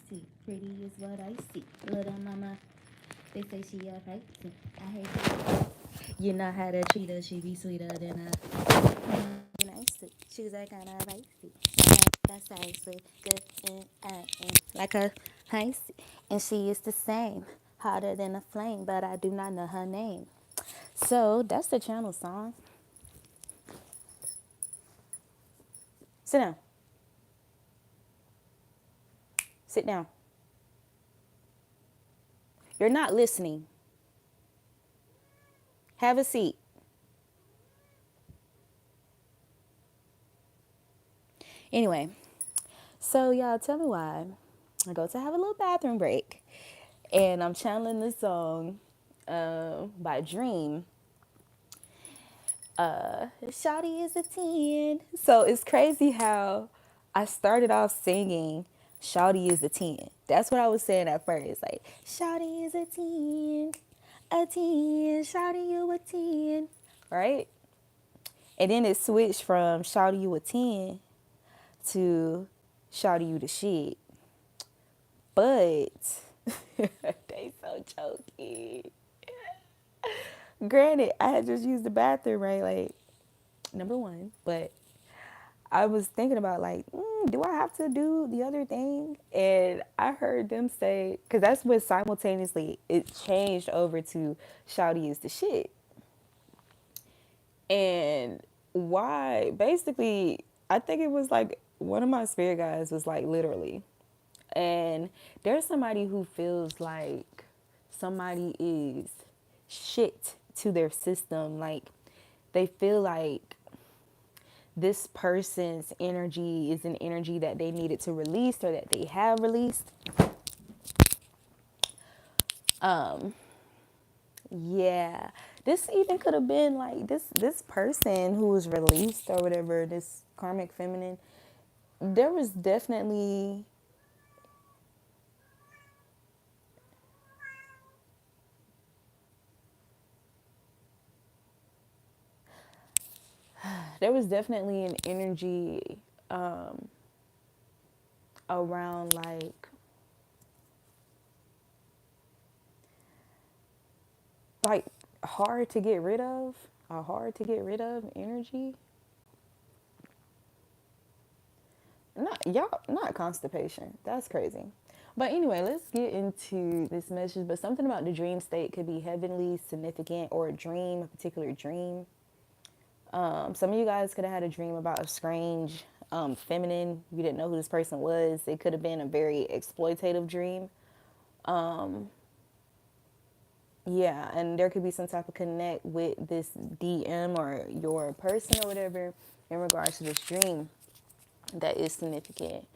see. Pretty is what I see. Little mama, they say she alright. I hate her. You know how to treat her, she be sweeter than nice. She's like kind of icy. That's icy. Good and like a icy. And she is the same. Hotter than a flame, but I do not know her name. So that's the channel song. Sit down. Sit down. You're not listening. Have a seat. Anyway, so y'all tell me why. I go to have a little bathroom break and I'm channeling this song by Dream. Shawty is a 10. So it's crazy how I started off singing Shawty is a 10. That's what I was saying at first. Like, Shawty is a 10, a 10, Shawty you a 10, right? And then it switched from Shawty you a 10 to Shawty you the shit. But they so jokey. Granted, I had just used the bathroom, right? Like, number one. But I was thinking about, like, do I have to do the other thing? And I heard them say, because that's when simultaneously it changed over to Shawty is the shit. And why? Basically, I think it was like one of my spirit guides was like, literally. And there's somebody who feels like somebody is shit to their system. Like they feel like this person's energy is an energy that they needed to release or that they have released. Yeah. This even could have been like this person who was released or whatever, this karmic feminine. There was definitely an energy around like hard to get rid of, a hard to get rid of energy. Not constipation. That's crazy. But anyway, let's get into this message. But something about the dream state could be heavenly, significant, or a dream, a particular dream. Some of you guys could have had a dream about a strange feminine. You didn't know who this person was. It could have been a very exploitative dream. Yeah, and there could be some type of connect with this DM or your person or whatever in regards to this dream that is significant.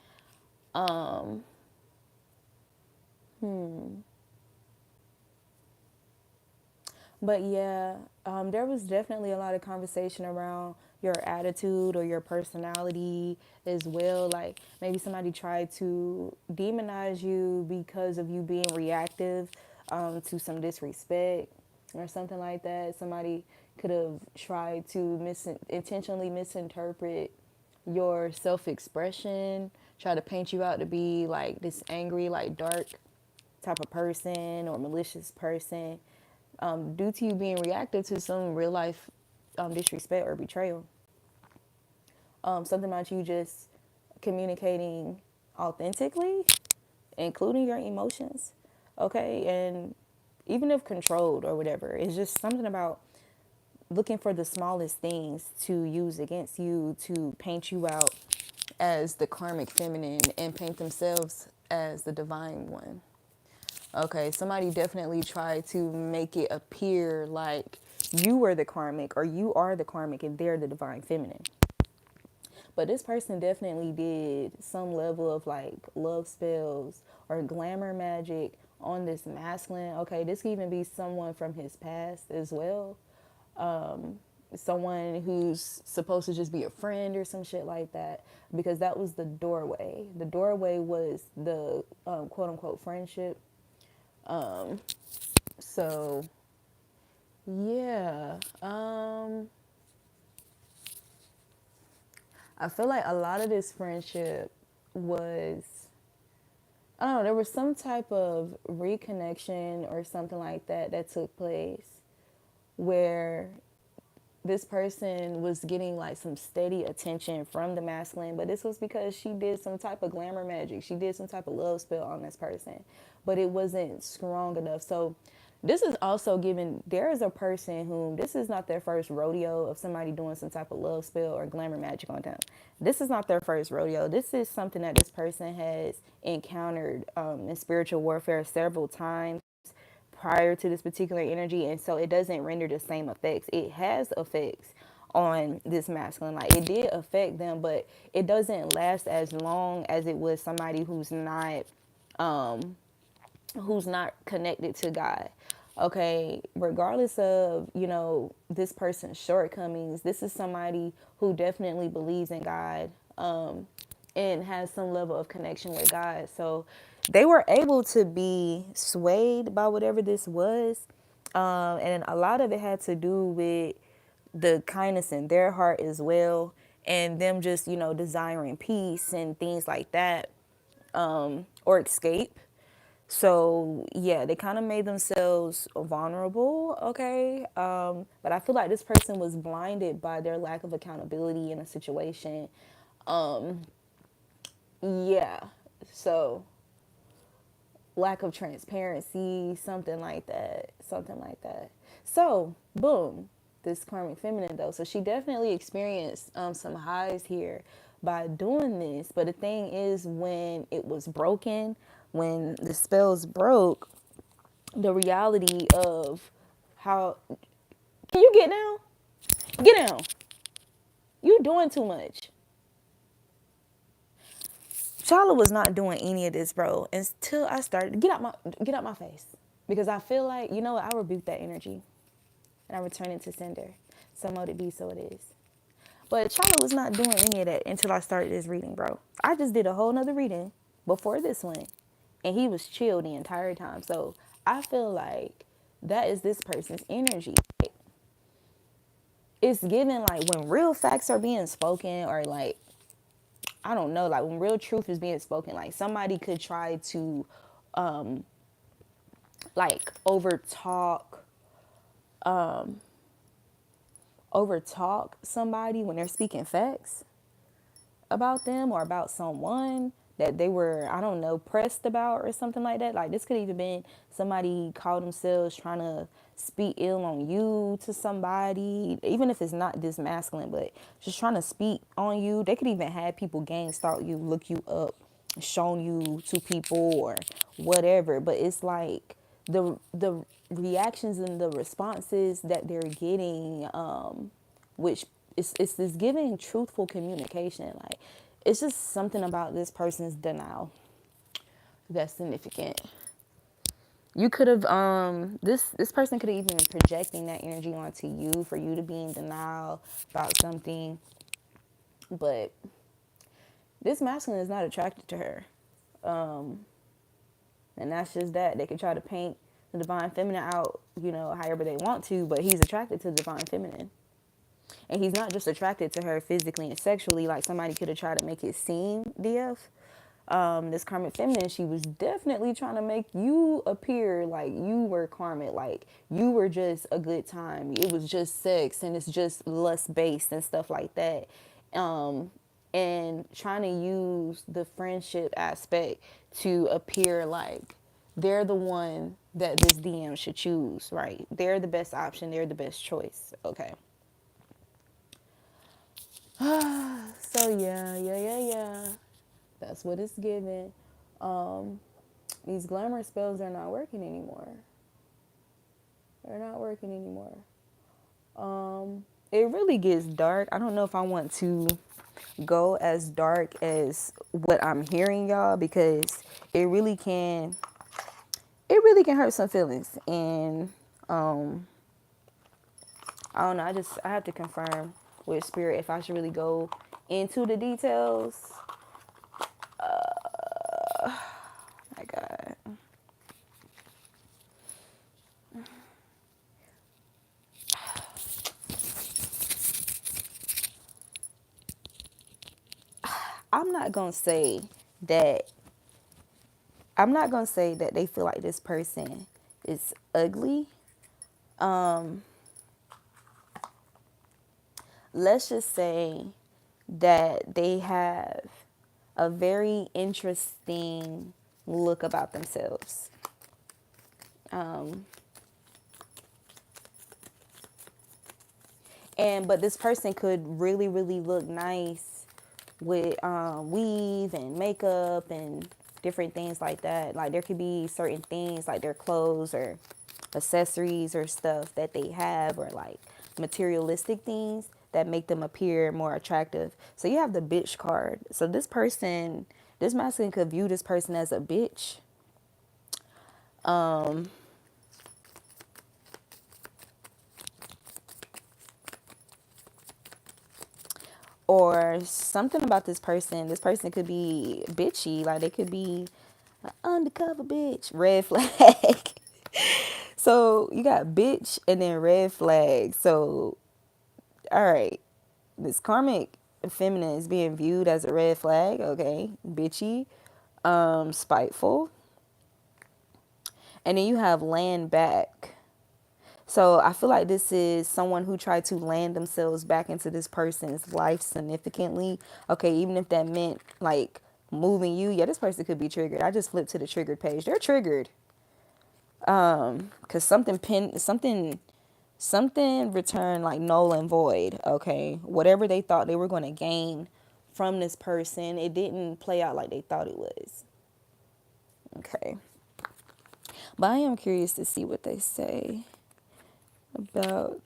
But yeah, there was definitely a lot of conversation around your attitude or your personality as well. Like maybe somebody tried to demonize you because of you being reactive to some disrespect or something like that. Somebody could have tried to intentionally misinterpret your self-expression, try to paint you out to be like this angry, like dark type of person or malicious person due to you being reactive to some real life disrespect or betrayal. Something about you just communicating authentically, including your emotions, okay? And even if controlled or whatever, it's just something about looking for the smallest things to use against you to paint you out as the karmic feminine and paint themselves as the divine one. Okay, somebody definitely tried to make it appear like you were the karmic or you are the karmic and they're the divine feminine. But this person definitely did some level of like love spells or glamour magic on this masculine. Okay, this could even be someone from his past as well. Someone who's supposed to just be a friend or some shit like that, because that was the doorway. The doorway was the quote unquote friendship. So yeah, I feel like a lot of this friendship was I don't know, there was some type of reconnection or something like that that took place where this person was getting like some steady attention from the masculine, but this was because she did some type of glamour magic. She did some type of love spell on this person, but it wasn't strong enough. So this is also given, there is a person whom this is not their first rodeo of somebody doing some type of love spell or glamour magic on them. This is not their first rodeo. This is something that this person has encountered in spiritual warfare several times prior to this particular energy, and so it doesn't render the same effects. It has effects on this masculine, like it did affect them, but it doesn't last as long as it was somebody who's not connected to God. Okay, regardless of, this person's shortcomings, this is somebody who definitely believes in God, and has some level of connection with God. So they were able to be swayed by whatever this was. And a lot of it had to do with the kindness in their heart as well, and them just, desiring peace and things like that, or escape. So yeah, they kind of made themselves vulnerable, okay? But I feel like this person was blinded by their lack of accountability in a situation. Yeah, so lack of transparency, something like that. So boom, this karmic feminine though. So she definitely experienced some highs here by doing this. But the thing is, when it was broken, when the spells broke, the reality of how, can you get down? Get down. You doing too much. Charlotte was not doing any of this, bro, until I started get out my face. Because I feel like, you know what, I rebuke that energy and I return it to sender. So mote it be, so it is. But Charlotte was not doing any of that until I started this reading, bro. I just did a whole nother reading before this one. And he was chill the entire time. So I feel like that is this person's energy. It's given like when real facts are being spoken, or like, I don't know, like when real truth is being spoken, like somebody could try to like overtalk somebody when they're speaking facts about them or about someone that they were, I don't know, pressed about or something like that. Like this could even been somebody called themselves trying to speak ill on you to somebody, even if it's not this masculine, but just trying to speak on you. They could even have people gang stalk you, look you up, shown you to people or whatever. But it's like the reactions and the responses that they're getting, which it's this giving truthful communication. Like it's just something about this person's denial that's significant. You could have this person could have even been projecting that energy onto you for you to be in denial about something, but this masculine is not attracted to her. And that's just that. They can try to paint the divine feminine out, however they want to, but he's attracted to the divine feminine. And he's not just attracted to her physically and sexually like somebody could have tried to make it seem, DF. This karmic feminine, she was definitely trying to make you appear like you were karmic, like you were just a good time. It was just sex and it's just lust based and stuff like that. And trying to use the friendship aspect to appear like they're the one that this DM should choose, right? They're the best option. They're the best choice. Okay. So yeah. That's what it's given. These glamour spells are not working anymore. They're not working anymore. It really gets dark. I don't know if I want to go as dark as what I'm hearing, y'all, because it really can hurt some feelings. And I don't know, I have to confirm with spirit if I should really go into the details. My God. I'm not gonna say that I'm not going to say that they feel like this person is ugly. Let's just say that they have a very interesting look about themselves. But this person could really, really look nice with weave and makeup and different things like that. Like there could be certain things like their clothes or accessories or stuff that they have, or like materialistic things that make them appear more attractive. So you have the bitch card. So this masculine could view this person as a bitch. Or something about this person. This person could be bitchy. Like they could be an undercover bitch. Red flag. So you got bitch and then red flag. So, all right. This karmic feminine is being viewed as a red flag. Okay. Bitchy. Spiteful. And then you have land back. So I feel like this is someone who tried to land themselves back into this person's life significantly. Okay, even if that meant like moving you, yeah, this person could be triggered. I just flipped to the triggered page. They're triggered. Cause something returned like null and void. Okay, whatever they thought they were going to gain from this person, it didn't play out like they thought it was. Okay, but I am curious to see what they say about.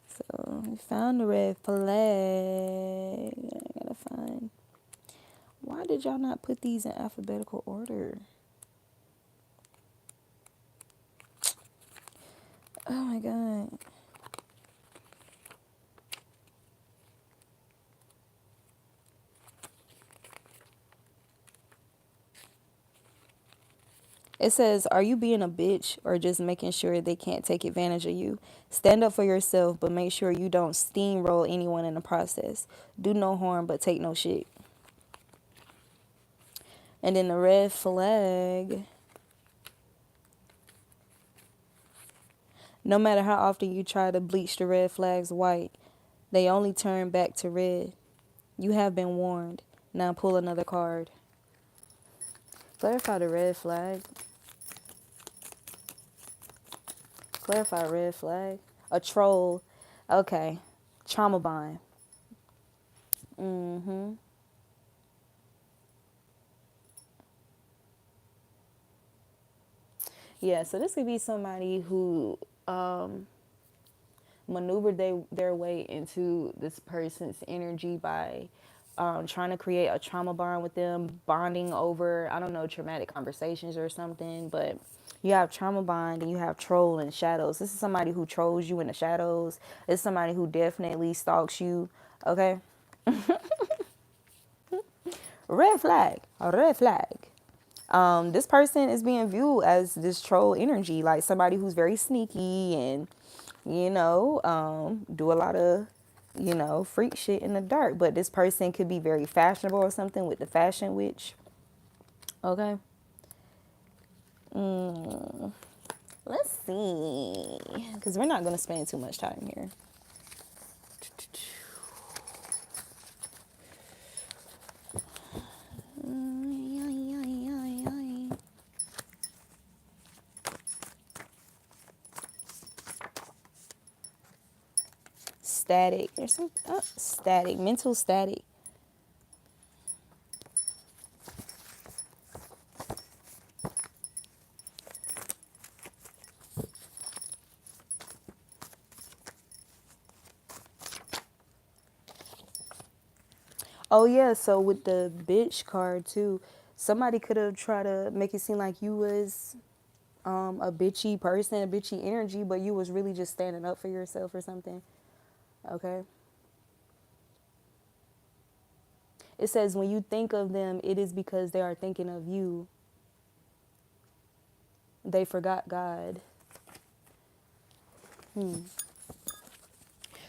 So we found the red flag. I gotta find. Why did y'all not put these in alphabetical order? Oh my god. It says, are you being a bitch or just making sure they can't take advantage of you? Stand up for yourself, but make sure you don't steamroll anyone in the process. Do no harm, but take no shit. And then the red flag. No matter how often you try to bleach the red flags white, they only turn back to red. You have been warned. Now pull another card. Clarify the red flag. Clarify red flag. A troll. Okay. Trauma bond. Yeah, so this could be somebody who maneuvered their way into this person's energy by trying to create a trauma bond with them, bonding over, I don't know, traumatic conversations or something. But you have trauma bond and you have troll and shadows. This is somebody who trolls you in the shadows. It's somebody who definitely stalks you. Okay. Red flag. A red flag. This person is being viewed as this troll energy, like somebody who's very sneaky and, do a lot of, freak shit in the dark. But this person could be very fashionable or something with the fashion witch. Okay. Let's see. Because we're not going to spend too much time here. Static. There's some static, mental static. Oh yeah, so with the bitch card too, somebody could have tried to make it seem like you was a bitchy person, a bitchy energy, but you was really just standing up for yourself or something. Okay. It says when you think of them, it is because they are thinking of you. They forgot God.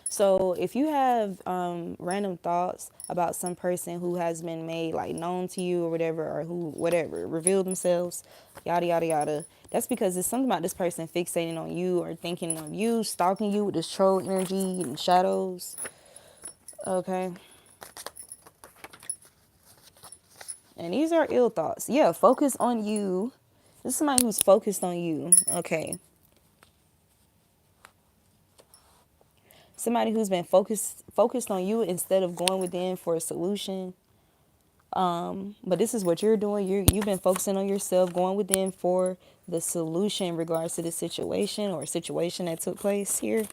So if you have random thoughts about some person who has been made like known to you or whatever, or who whatever revealed themselves, yada yada yada, that's because it's something about this person fixating on you or thinking of you, stalking you with this troll energy and shadows. Okay. And these are ill thoughts. Yeah, focus on you. This is somebody who's focused on you. Okay. Somebody who's been focused on you instead of going within for a solution. But this is what you're doing. You've been focusing on yourself, going within for the solution in regards to the situation or situation that took place here.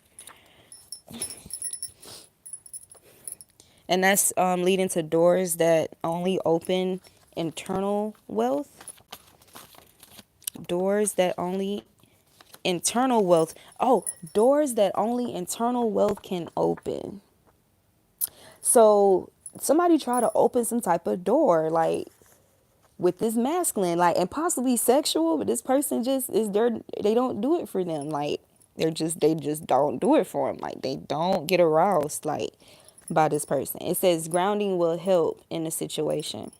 And that's leading to doors that only open internal wealth. Doors that only internal wealth. Oh, doors that only internal wealth can open. So somebody try to open some type of door, like with this masculine, like, and possibly sexual, but this person just is there. They don't do it for them. Like they just don't do it for them. Like they don't get aroused like by this person. It says grounding will help in the situation.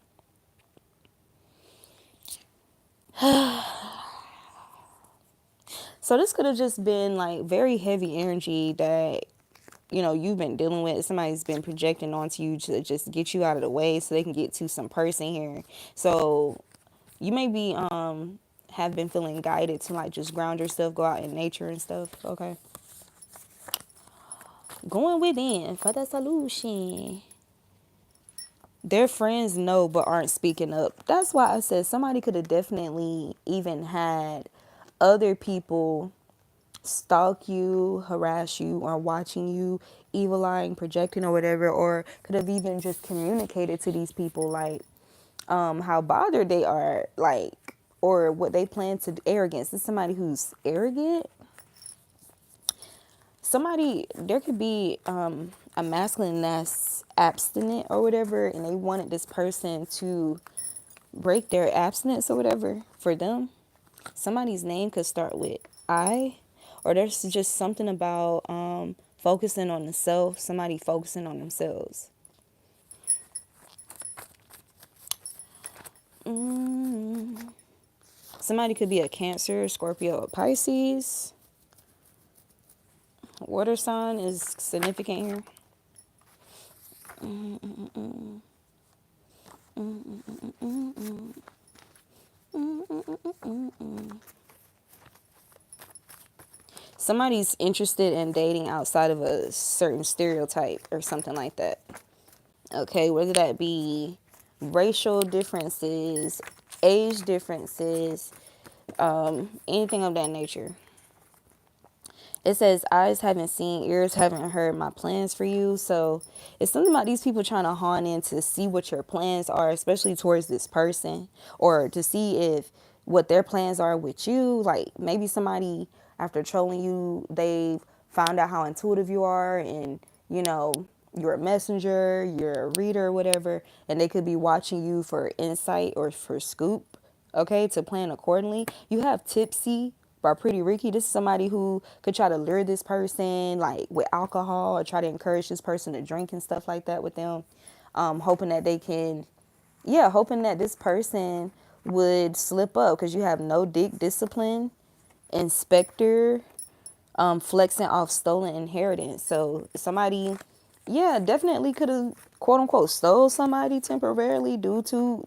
So this could have just been like very heavy energy that you've been dealing with. Somebody's been projecting onto you to just get you out of the way so they can get to some person here. So you may be have been feeling guided to like just ground yourself, go out in nature and stuff. Okay. Going within for the solution. Their friends know but aren't speaking up. That's why I said somebody could have definitely even had other people stalk you, harass you, or watching you, evil eyeing, projecting, or whatever, or could have even just communicated to these people like how bothered they are, like, or what they plan to arrogance. This is somebody who's arrogant. Somebody, there could be a masculine that's abstinent or whatever, and they wanted this person to break their abstinence or whatever for them. Somebody's name could start with I, or there's just something about focusing on the self, somebody focusing on themselves. Somebody could be a Cancer, Scorpio, or Pisces. Water sign is significant here. Somebody's interested in dating outside of a certain stereotype or something like that. Okay, whether that be racial differences, age differences, anything of that nature. It says, eyes haven't seen, ears haven't heard my plans for you. So it's something about these people trying to hone in to see what your plans are, especially towards this person, or to see if what their plans are with you. Like maybe somebody, after trolling you, they've found out how intuitive you are, and you're a messenger, you're a reader, whatever, and they could be watching you for insight or for scoop, okay, to plan accordingly. You have Tipsy by Pretty Ricky. This is somebody who could try to lure this person like with alcohol, or try to encourage this person to drink and stuff like that with them, hoping that they can, yeah, hoping that this person would slip up, because you have no dick discipline, inspector, flexing off stolen inheritance. So somebody, yeah, definitely could have quote unquote stole somebody temporarily due to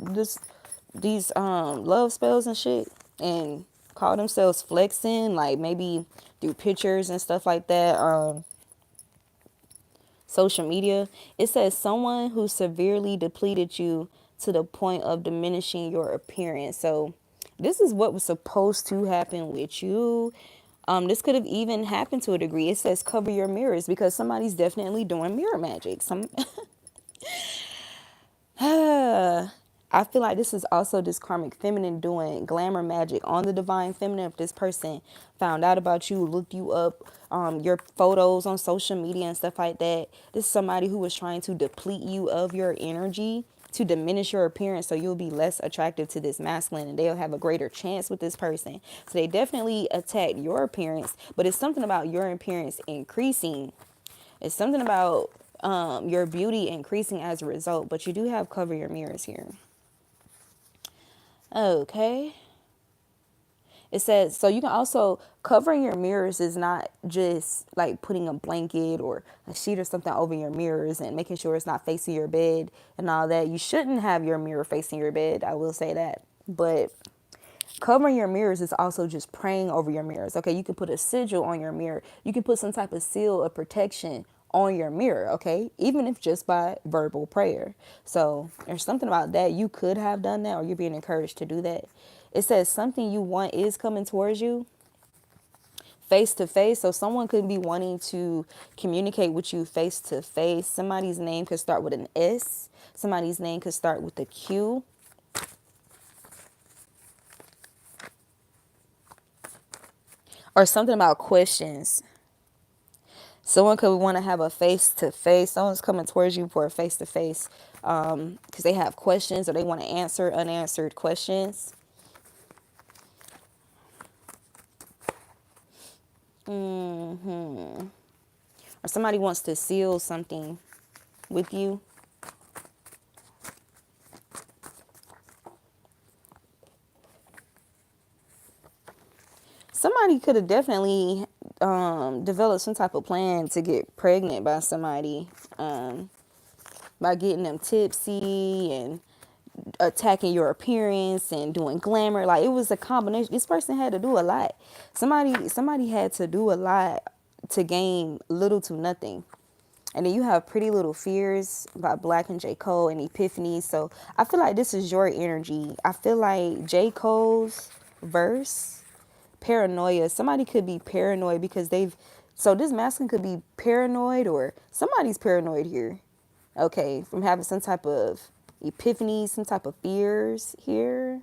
these love spells and shit, and call themselves flexing, like maybe through pictures and stuff like that, social media. It says someone who severely depleted you to the point of diminishing your appearance. So this is what was supposed to happen with you. This could have even happened to a degree. It says cover your mirrors, because somebody's definitely doing mirror magic. I feel like this is also this karmic feminine doing glamour magic on the divine feminine. If this person found out about you, looked you up, your photos on social media and stuff like that, this is somebody who was trying to deplete you of your energy, to diminish your appearance, so you'll be less attractive to this masculine, and they'll have a greater chance with this person. So they definitely attacked your appearance, but it's something about your appearance increasing. It's something about your beauty increasing as a result, but you do have cover your mirrors here. Okay. It says, so you can also, covering your mirrors is not just like putting a blanket or a sheet or something over your mirrors and making sure it's not facing your bed and all that. You shouldn't have your mirror facing your bed. I will say that. But covering your mirrors is also just praying over your mirrors. Okay, you can put a sigil on your mirror. You can put some type of seal of protection on your mirror, okay? Even if just by verbal prayer. So there's something about that. You could have done that, or you're being encouraged to do that. It says something you want is coming towards you face to face. So someone could be wanting to communicate with you face to face. Somebody's name could start with an S. Somebody's name could start with a Q. Or something about questions. Someone could want to have a face to face. Someone's coming towards you for a face to face because they have questions or they want to answer unanswered questions. Or somebody wants to seal something with you. Somebody could have definitely developed some type of plan to get pregnant by somebody by getting them tipsy and attacking your appearance and doing glamour. Like, it was a combination. This person had to do a lot. Somebody had to do a lot to gain little to nothing. And then you have Pretty Little Fears by Black and J. Cole and Epiphany. So I feel like this is your energy. I feel like J. Cole's verse, paranoia. Somebody could be paranoid because so this masculine could be paranoid, or somebody's paranoid here. Okay, from having some type of epiphany, some type of fears here.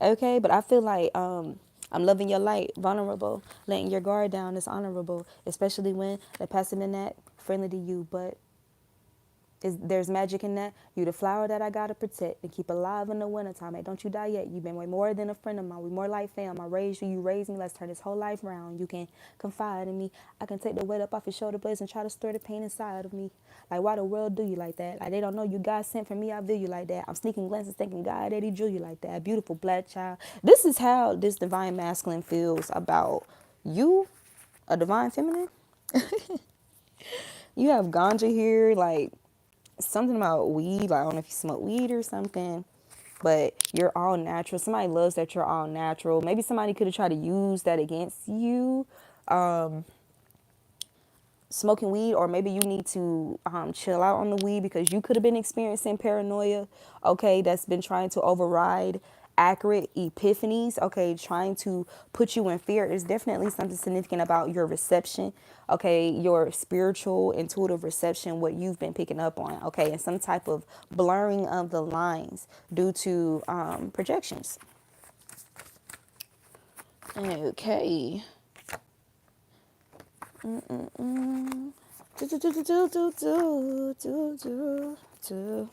Okay, but I feel like I'm loving your light, vulnerable, letting your guard down is honorable, especially when they're passing in that friendly to you, but there's magic in that. You the flower that I gotta protect and keep alive in the wintertime. Hey, don't you die yet. You've been way more than a friend of mine. We more like fam. I raised you, you raised me. Let's turn this whole life around. You can confide in me. I can take the weight up off your shoulder blades and try to store the pain inside of me. Like, why the world do you like that? Like, they don't know you God sent for me. I view you like that. I'm sneaking glances thinking God that he drew you like that. Beautiful black child. This is how this divine masculine feels about you, a divine feminine. You have ganja here, like something about weed. Like, I don't know if you smoke weed or something, but you're all natural. Somebody loves that you're all natural. Maybe somebody could have tried to use that against you, smoking weed, or maybe you need to chill out on the weed because you could have been experiencing paranoia, okay, that's been trying to override accurate epiphanies, okay, trying to put you in fear. There's definitely something significant about your reception, okay, your spiritual intuitive reception, what you've been picking up on, okay, and some type of blurring of the lines due to projections. Okay. Do, do, do, do, do, do, do, do, do.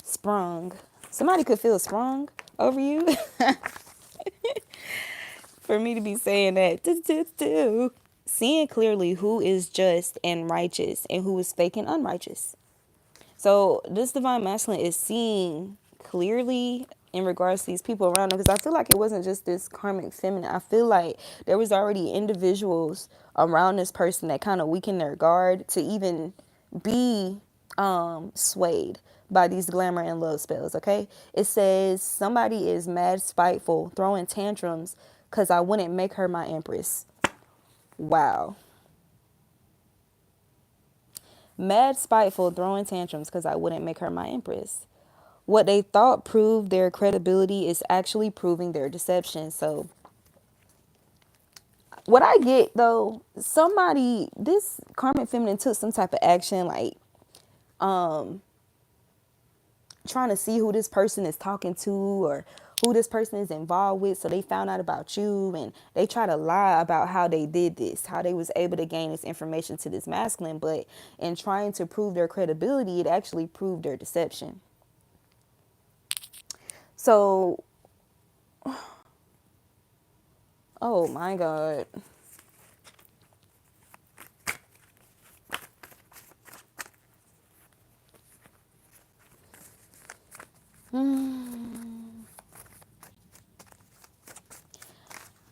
Sprung. Somebody could feel sprung over you. For me to be saying that. Do, do, do. Seeing clearly who is just and righteous and who is fake and unrighteous. So this divine masculine is seeing clearly in regards to these people around them, because I feel like it wasn't just this karmic feminine. I feel like there was already individuals around this person that kind of weakened their guard to even be swayed by these glamour and love spells. Okay, it says somebody is mad, spiteful, throwing tantrums because I wouldn't make her my empress. Wow. Mad, spiteful, throwing tantrums because I wouldn't make her my empress. What they thought proved their credibility is actually proving their deception. So what I get though, this karmic feminine took some type of action, like trying to see who this person is talking to or who this person is involved with. So they found out about you and they try to lie about how they did this, how they was able to gain this information to this masculine. But in trying to prove their credibility, it actually proved their deception. So, oh my God.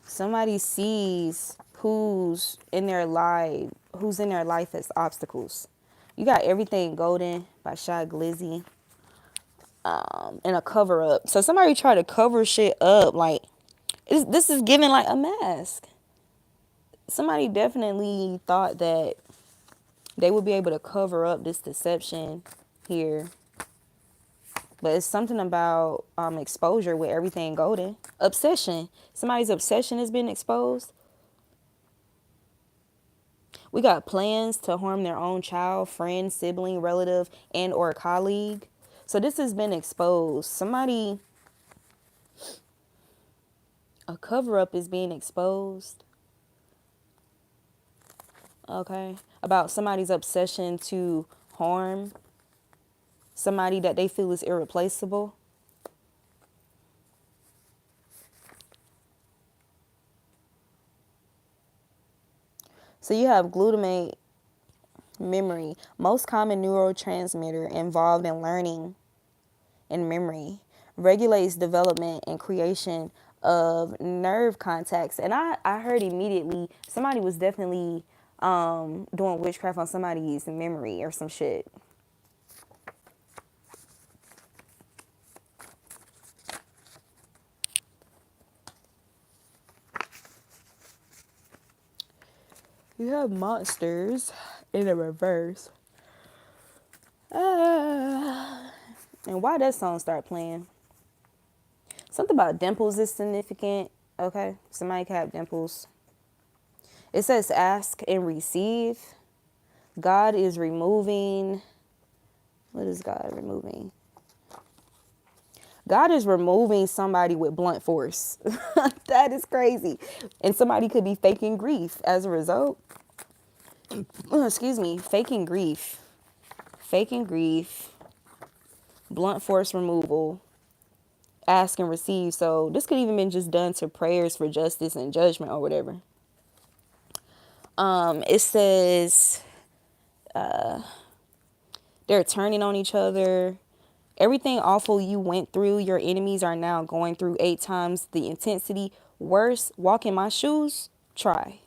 Somebody sees who's in their life as obstacles. You got Everything Golden by Shy Glizzy, and a cover up. So somebody try to cover shit up. Like, this is giving like a mask. Somebody definitely thought that they would be able to cover up this deception here. But it's something about exposure with Everything Golden. Obsession. Somebody's obsession has been exposed. We got plans to harm their own child, friend, sibling, relative, and or colleague. So this has been exposed. A cover-up is being exposed. Okay. About somebody's obsession to harm somebody that they feel is irreplaceable. So you have glutamate memory, most common neurotransmitter involved in learning and memory, regulates development and creation of nerve contacts. And I heard immediately somebody was definitely doing witchcraft on somebody's memory or some shit. You have monsters in the reverse. And why that song start playing? Something about dimples is significant. Okay, somebody can have dimples. It says ask and receive. God is removing. What is God removing? God is removing somebody with blunt force. That is crazy. And somebody could be faking grief as a result. Excuse me. Faking grief. Faking grief. Blunt force removal. Ask and receive. So this could even been just done to prayers for justice and judgment or whatever. It says they're turning on each other. Everything awful you went through, your enemies are now going through 8 times the intensity. Worse, walk in my shoes, try.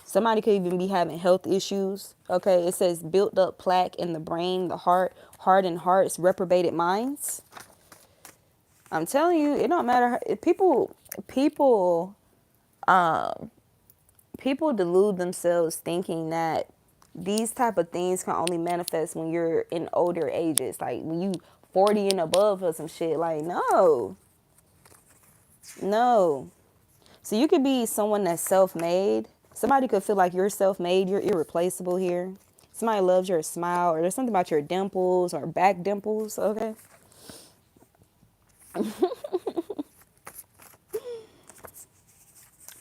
Somebody could even be having health issues. Okay, it says built up plaque in the brain, the heart, hardened hearts, reprobated minds. I'm telling you, it don't matter. People delude themselves thinking that these type of things can only manifest when you're in older ages, like when you 40 and above or some shit. Like, no. So you could be someone that's self-made. Somebody could feel like you're self-made, you're irreplaceable here. Somebody loves your smile, or there's something about your dimples or back dimples. Okay.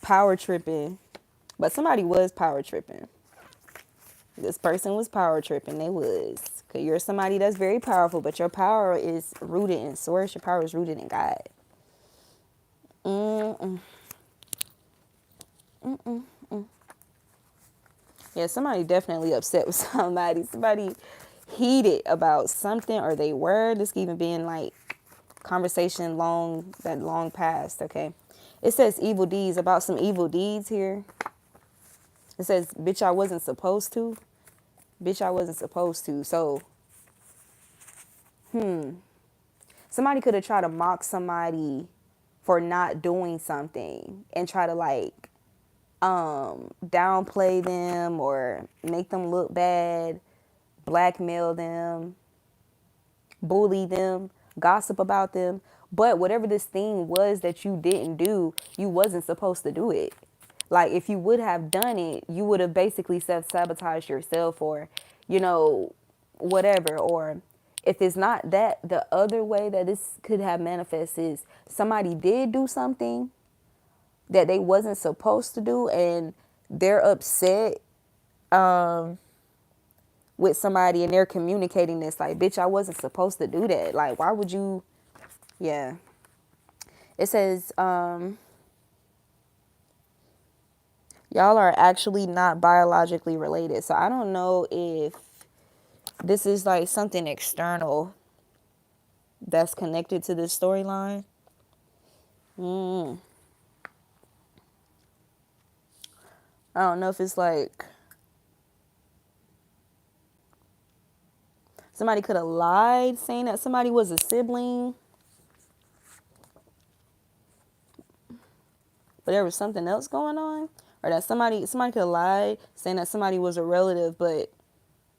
Power tripping. But somebody was power tripping. This person was power tripping. They was. Because you're somebody that's very powerful, but your power is rooted in source. Your power is rooted in God. Yeah, somebody definitely upset with somebody. Somebody heated about something, or they were. This could even been like conversation long past. Okay. It says evil deeds, about some evil deeds here. It says, bitch, I wasn't supposed to. Bitch, I wasn't supposed to. So, somebody could have tried to mock somebody for not doing something and try to like downplay them or make them look bad, blackmail them, bully them, gossip about them. But whatever this thing was that you didn't do, you wasn't supposed to do it. Like, if you would have done it, you would have basically self-sabotaged yourself, or, whatever. Or if it's not that, the other way that this could have manifested is somebody did do something that they wasn't supposed to do, and they're upset with somebody, and they're communicating this like, bitch, I wasn't supposed to do that. Like, why would you? Yeah. It says, y'all are actually not biologically related. So I don't know if this is like something external. that's connected to this storyline. I don't know if it's like somebody could have lied saying that somebody was a sibling, but there was something else going on, or that somebody could have lied saying that somebody was a relative, but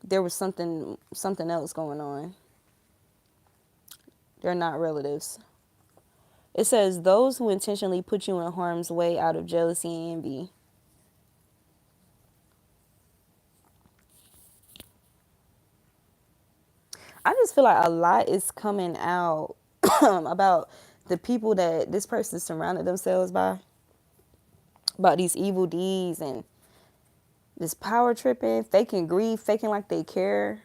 there was something else going on. They're not relatives. It says those who intentionally put you in harm's way out of jealousy and envy. I just feel like a lot is coming out about the people that this person surrounded themselves by, about these evil deeds and this power tripping, faking grief, faking like they care,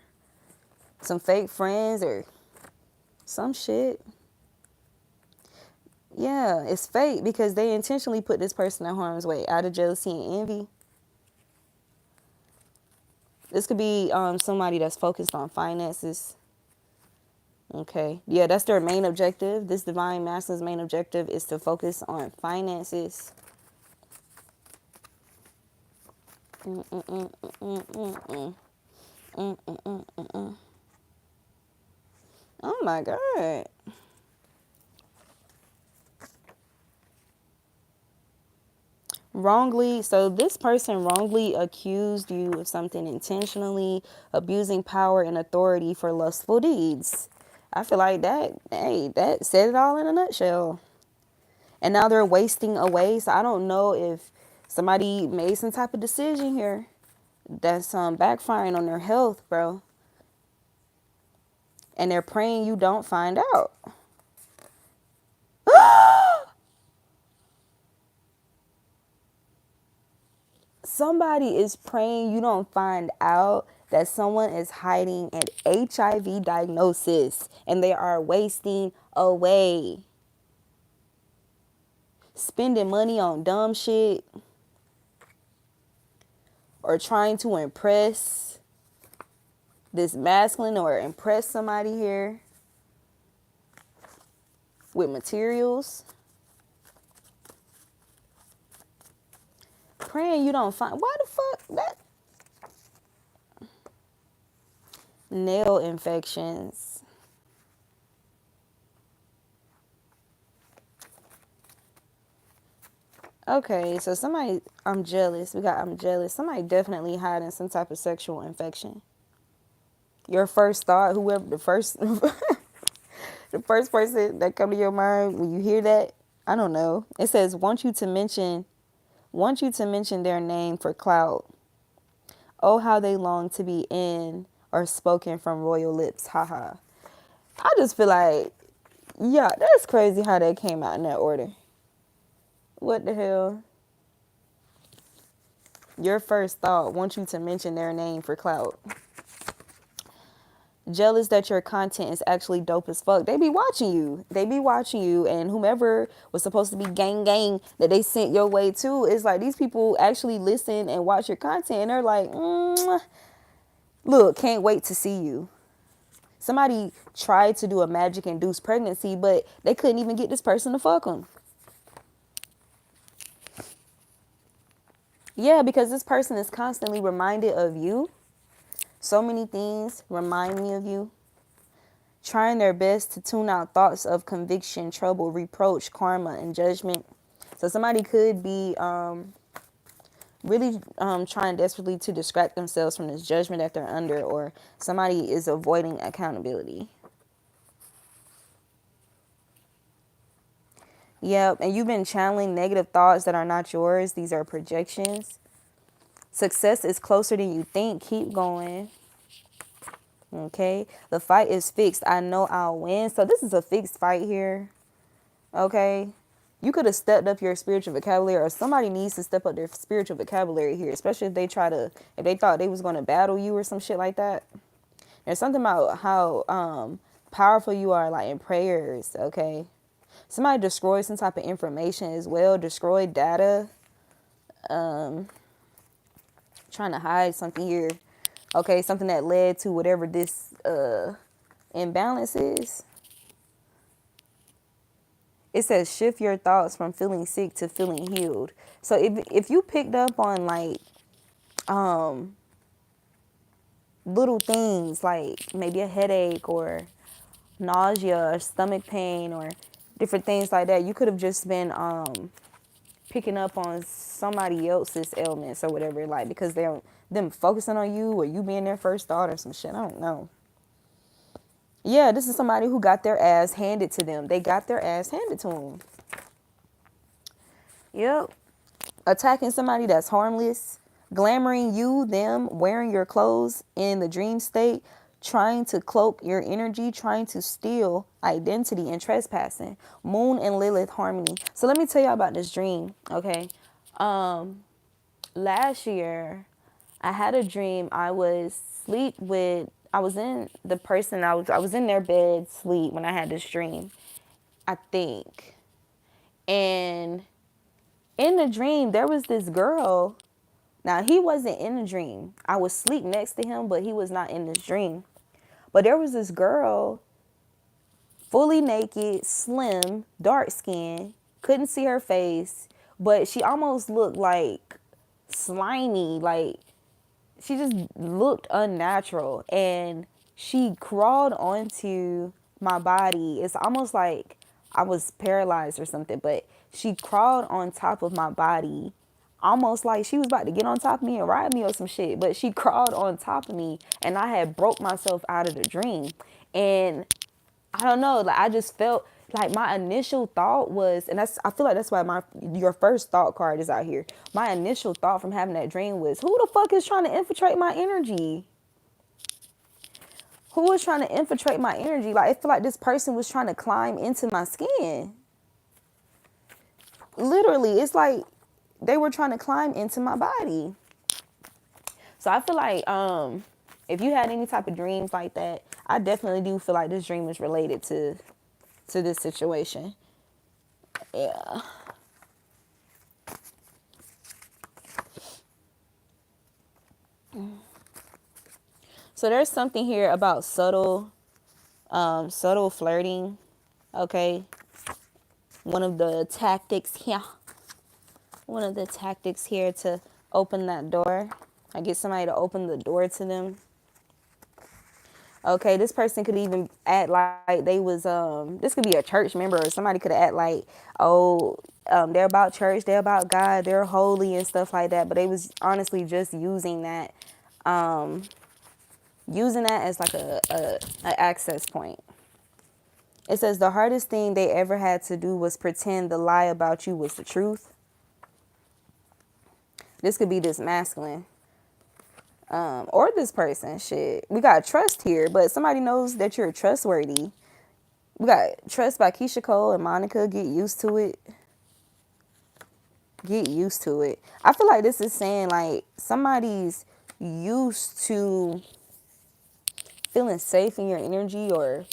some fake friends or some shit. Yeah, it's fake because they intentionally put this person in harm's way out of jealousy and envy. This could be somebody that's focused on finances. Okay. Yeah, that's their main objective. This divine masculine's main objective is to focus on finances. Oh my God. Wrongly, so this person wrongly accused you of something intentionally, abusing power and authority for lustful deeds. I feel like that, hey, that said it all in a nutshell. And now they're wasting away. So I don't know if somebody made some type of decision here that's backfiring on their health, bro. And they're praying you don't find out. Somebody is praying you don't find out that someone is hiding an HIV diagnosis and they are wasting away. Spending money on dumb shit or trying to impress this masculine or impress somebody here with materials. Praying you don't find, why the fuck that? Nail infections. Okay, so somebody, I'm jealous. We got I'm jealous. Somebody definitely hiding some type of sexual infection. Your first thought, whoever the first the first person that come to your mind when you hear that, I don't know. It says want you to mention their name for clout. Oh, how they long to be in or spoken from royal lips. Haha. I just feel like, yeah, that's crazy how that came out in that order. What the hell? Your first thought wants you to mention their name for clout. Jealous that your content is actually dope as fuck. They be watching you. They be watching you, and whomever was supposed to be gang that they sent your way to, is like these people actually listen and watch your content, and they're like, look, can't wait to see you. Somebody tried to do a magic induced pregnancy, but they couldn't even get this person to fuck them. Yeah, because this person is constantly reminded of you. So many things remind me of you. Trying their best to tune out thoughts of conviction, trouble, reproach, karma, and judgment. So somebody could be really trying desperately to distract themselves from this judgment that they're under, or somebody is avoiding accountability. Yep, and you've been channeling negative thoughts that are not yours. These are projections. Success is closer than you think. Keep going. Okay, the fight is fixed. I know I'll win. So this is a fixed fight here. Okay, you could have stepped up your spiritual vocabulary, or somebody needs to step up their spiritual vocabulary here, especially if they thought they was going to battle you or some shit like that. There's something about how powerful you are, like in prayers. Okay, somebody destroyed some type of information as well, destroyed data, trying to hide something here. Okay, something that led to whatever this imbalance is. It says shift your thoughts from feeling sick to feeling healed. So if you picked up on like little things like maybe a headache or nausea or stomach pain or different things like that, you could have just been picking up on somebody else's ailments or whatever, like because they're them focusing on you or you being their first thought or some shit. I don't know. Yeah, this is somebody who got their ass handed to them. They got their ass handed to them. Yep. Attacking somebody that's harmless, glamoring you, them, wearing your clothes in the dream state, trying to cloak your energy, trying to steal identity and trespassing. Moon and Lilith harmony. So let me tell y'all about this dream, okay? Last year, I had a dream. I was sleep with, I was in the person, I was in their bed sleep when I had this dream, I think. And in the dream, there was this girl. Now, he wasn't in the dream. I was asleep next to him, but he was not in this dream. But there was this girl, fully naked, slim, dark skin, couldn't see her face, but she almost looked like slimy, like she just looked unnatural. And she crawled onto my body. It's almost like I was paralyzed or something, but she crawled on top of my body, almost like she was about to get on top of me and ride me or some shit. But she crawled on top of me, and I had broke myself out of the dream. And I don't know, like I just felt like my initial thought was, and I feel like that's why your first thought card is out here. My initial thought from having that dream was, who the fuck is trying to infiltrate my energy? Who is trying to infiltrate my energy? Like, I feel like this person was trying to climb into my skin. Literally, it's like they were trying to climb into my body. So I feel like if you had any type of dreams like that, I definitely do feel like this dream is related to this situation. Yeah. So there's something here about subtle flirting. Okay. One of the tactics here. One of the tactics here to open that door. I get somebody to open the door to them. Okay, this person could even act like they was this could be a church member, or somebody could act like, oh, they're about church, they're about God, they're holy and stuff like that, but they was honestly just using that as like a access point. It says the hardest thing they ever had to do was pretend the lie about you was the truth. This could be this masculine. Or this person, shit. We got trust here, but somebody knows that you're trustworthy. We got trust by Keisha Cole and Monica. Get used to it. Get used to it. I feel like this is saying like somebody's used to feeling safe in your energy, or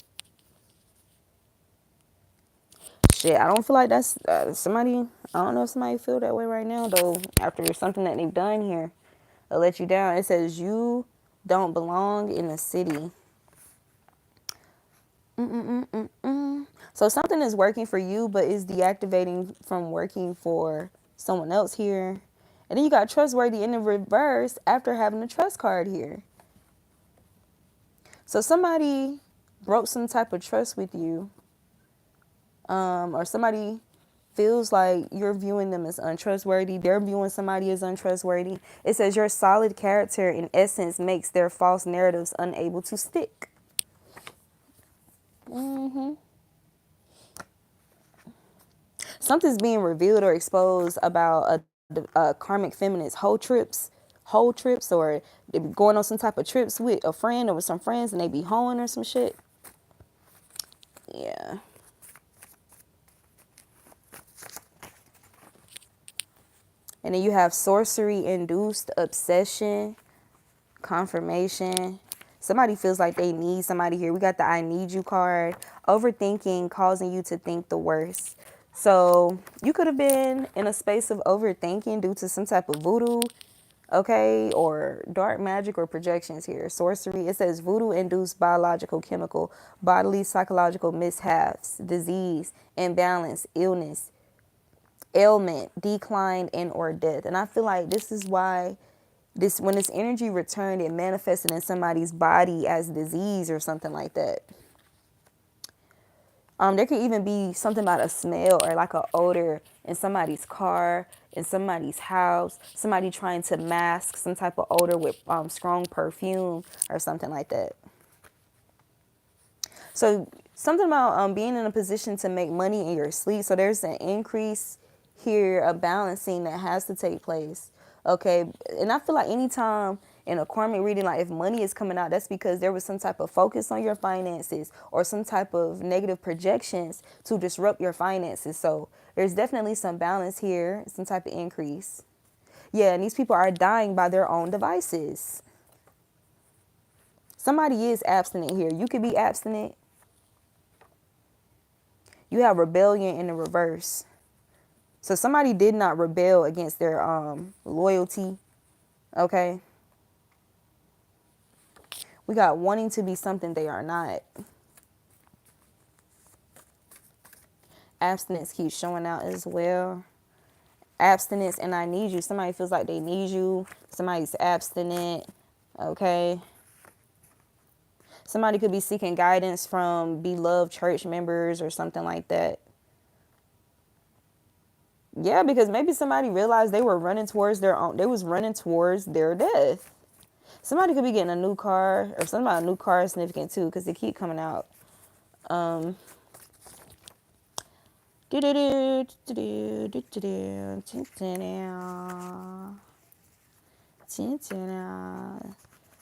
shit. I don't feel like that's somebody. I don't know if somebody feel that way right now though. After something that they've done here, they'll let you down. It says you don't belong in the city. So something is working for you, but is deactivating from working for someone else here. And then you got trustworthy in the reverse after having a trust card here. So somebody broke some type of trust with you, or somebody feels like you're viewing them as untrustworthy. They're viewing somebody as untrustworthy. It says your solid character in essence makes their false narratives unable to stick. Something's being revealed or exposed about a karmic feminist whole trips, or they be going on some type of trips with a friend or with some friends, and they be hoeing or some shit. Yeah. And then you have sorcery-induced obsession, confirmation. Somebody feels like they need somebody here. We got the I need you card. Overthinking, causing you to think the worst. So you could have been in a space of overthinking due to some type of voodoo okay, or dark magic or projections here. Sorcery, it says voodoo induced biological, chemical, bodily, psychological mishaps, disease, imbalance, illness, ailment, decline, and or death. And I feel like this is why this when this energy returned, it manifested in somebody's body as disease or something like that. There could even be something about a smell or like an odor in somebody's car, in somebody's house, somebody trying to mask some type of odor with strong perfume or something like that. So something about being in a position to make money in your sleep. So there's an increase here, a balancing that has to take place. Okay. And I feel like anytime in a karmic reading, like if money is coming out, that's because there was some type of focus on your finances or some type of negative projections to disrupt your finances. So there's definitely some balance here, some type of increase. Yeah, and these people are dying by their own devices. Somebody is abstinent here. You could be abstinent. You have rebellion in the reverse. So somebody did not rebel against their loyalty. Okay. We got wanting to be something they are not. Abstinence keeps showing out as well. Abstinence and I need you. Somebody feels like they need you. Somebody's abstinent. Okay. Somebody could be seeking guidance from beloved church members or something like that. Yeah, because maybe somebody realized they were running towards their own, they was running towards their death. Somebody could be getting a new car, or something about a new car is significant too, because they keep coming out.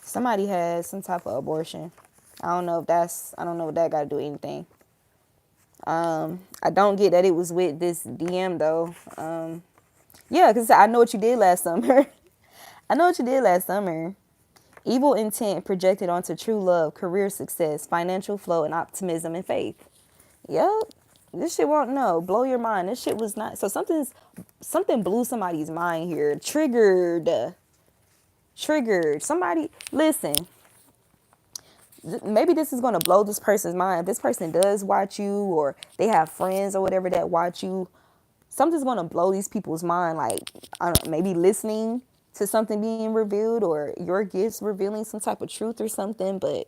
Somebody has some type of abortion. I don't know what that got to do with anything. I don't get that it was with this DM though. Yeah, because I know what you did last summer. I know what you did last summer. Evil intent projected onto true love, career success, financial flow, and optimism and faith. Yep. This shit won't know. Blow your mind. This shit was not. So something blew somebody's mind here. Triggered. Somebody, listen. Maybe this is going to blow this person's mind. If this person does watch you or they have friends or whatever that watch you, something's going to blow these people's mind. Like, I don't know, maybe listening to something being revealed or your gifts revealing some type of truth or something. But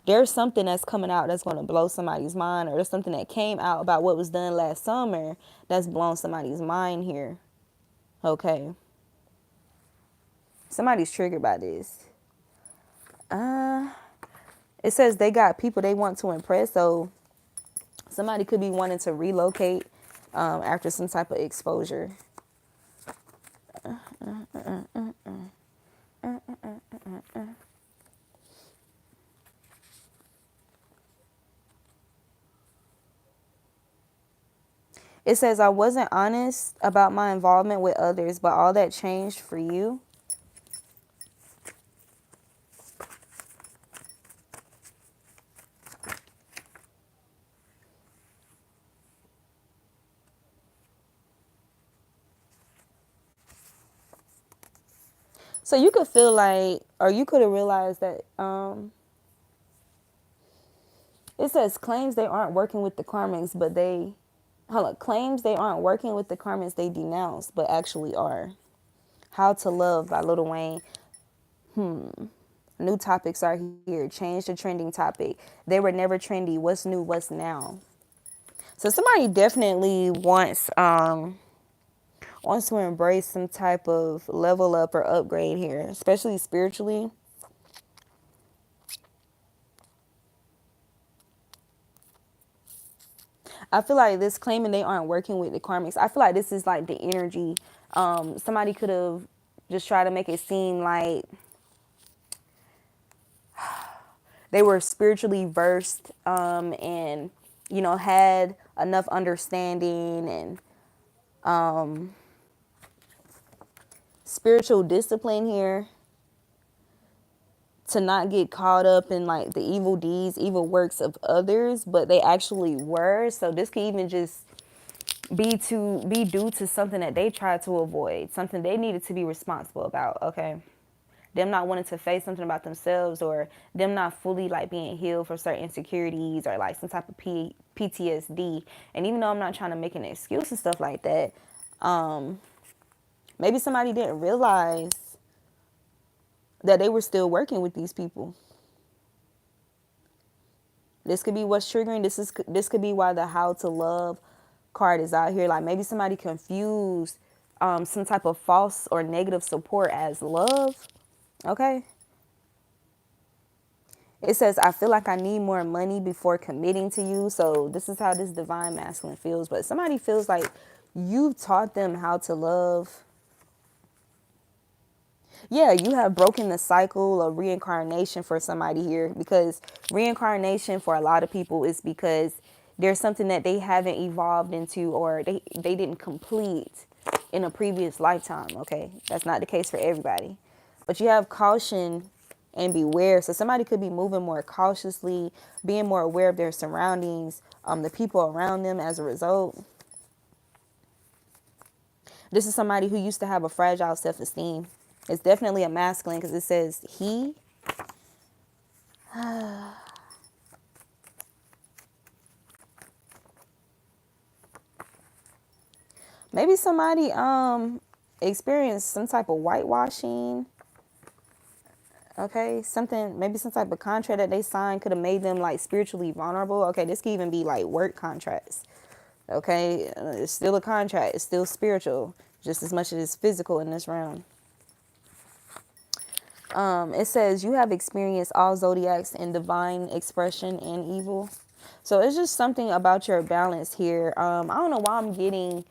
there's something that's coming out that's going to blow somebody's mind, or there's something that came out about what was done last summer that's blown somebody's mind here. Okay. Somebody's triggered by this. It says they got people they want to impress. So somebody could be wanting to relocate after some type of exposure. It says, I wasn't honest about my involvement with others, but all that changed for you. So you could feel like, or you could have realized that it says claims they aren't working with the karmics, but claims they aren't working with the karmics they denounce, but actually are. How to Love by Lil Wayne. New topics are here. Change the trending topic. They were never trendy. What's new? What's now? So somebody definitely wants to embrace some type of level up or upgrade here, especially spiritually. I feel like this claiming they aren't working with the karmics, I feel like this is like the energy. Somebody could have just tried to make it seem like they were spiritually versed and, had enough understanding and spiritual discipline here to not get caught up in like the evil deeds, evil works of others, but they actually were. So this could even just be due to something that they tried to avoid, something they needed to be responsible about. Okay, them not wanting to face something about themselves, or them not fully like being healed for certain insecurities, or like some type of PTSD. And even though I'm not trying to make an excuse and stuff like that, maybe somebody didn't realize that they were still working with these people. This could be what's triggering. This could be why the how to love card is out here. Like maybe somebody confused some type of false or negative support as love. Okay. It says, I feel like I need more money before committing to you. So this is how this divine masculine feels. But somebody feels like you've taught them how to love. Yeah, you have broken the cycle of reincarnation for somebody here, because reincarnation for a lot of people is because there's something that they haven't evolved into, or they didn't complete in a previous lifetime. Okay, that's not the case for everybody. But you have caution and beware. So somebody could be moving more cautiously, being more aware of their surroundings, the people around them as a result. This is somebody who used to have a fragile self-esteem. It's definitely a masculine because it says he. Maybe somebody experienced some type of whitewashing. Okay, something, maybe some type of contract that they signed could have made them like spiritually vulnerable. Okay, this could even be like work contracts. Okay, it's still a contract. It's still spiritual, just as much as it's physical in this realm. It says you have experienced all zodiacs in divine expression and evil. So it's just something about your balance here. I don't know why I'm getting,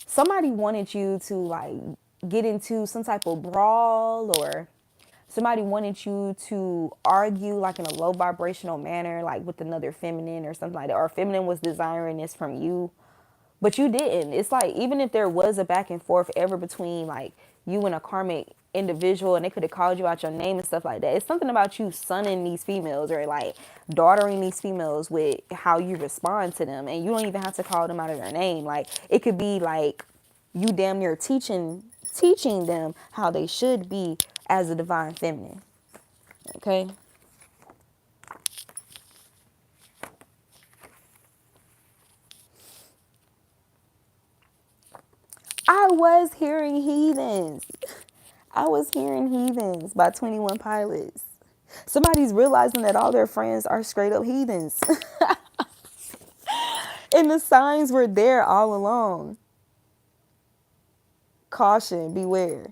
somebody wanted you to like get into some type of brawl, or somebody wanted you to argue like in a low vibrational manner, like with another feminine or something like that, or feminine was desiring this from you. But you didn't. It's like, even if there was a back and forth ever between like you and a karmic individual, and they could have called you out your name and stuff like that, it's something about you sunning these females, or like daughtering these females with how you respond to them. And you don't even have to call them out of their name. Like it could be like you damn near teaching them how they should be as a divine feminine. Okay. I was hearing heathens. I was hearing heathens by 21 Pilots. Somebody's realizing that all their friends are straight up heathens. And the signs were there all along. Caution, beware.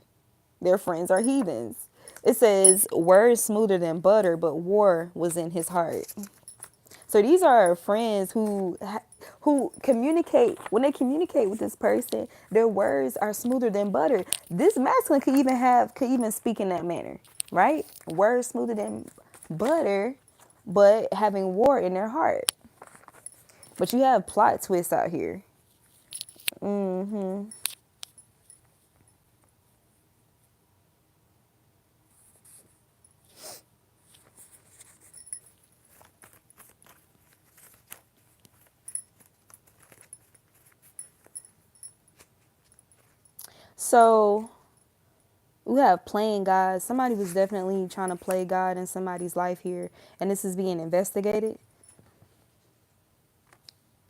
Their friends are heathens. It says, words smoother than butter, but war was in his heart. So these are friends who communicate. When they communicate with this person, their words are smoother than butter. This masculine could even speak in that manner, right? Words smoother than butter, but having war in their heart. But you have plot twists out here. So we have playing God. Somebody was definitely trying to play God in somebody's life here, and this is being investigated.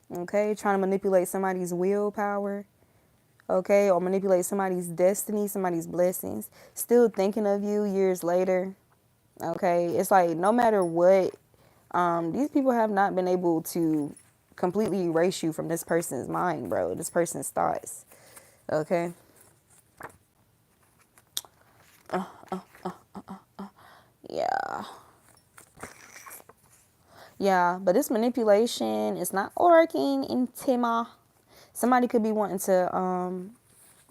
Okay, trying to manipulate somebody's willpower. Okay, or manipulate somebody's destiny, somebody's blessings. Still thinking of you years later. Okay, it's like no matter what, these people have not been able to completely erase you from this person's mind, bro. This person's thoughts. Okay. Yeah. Yeah, but this manipulation is not working in Tima. Somebody could be wanting to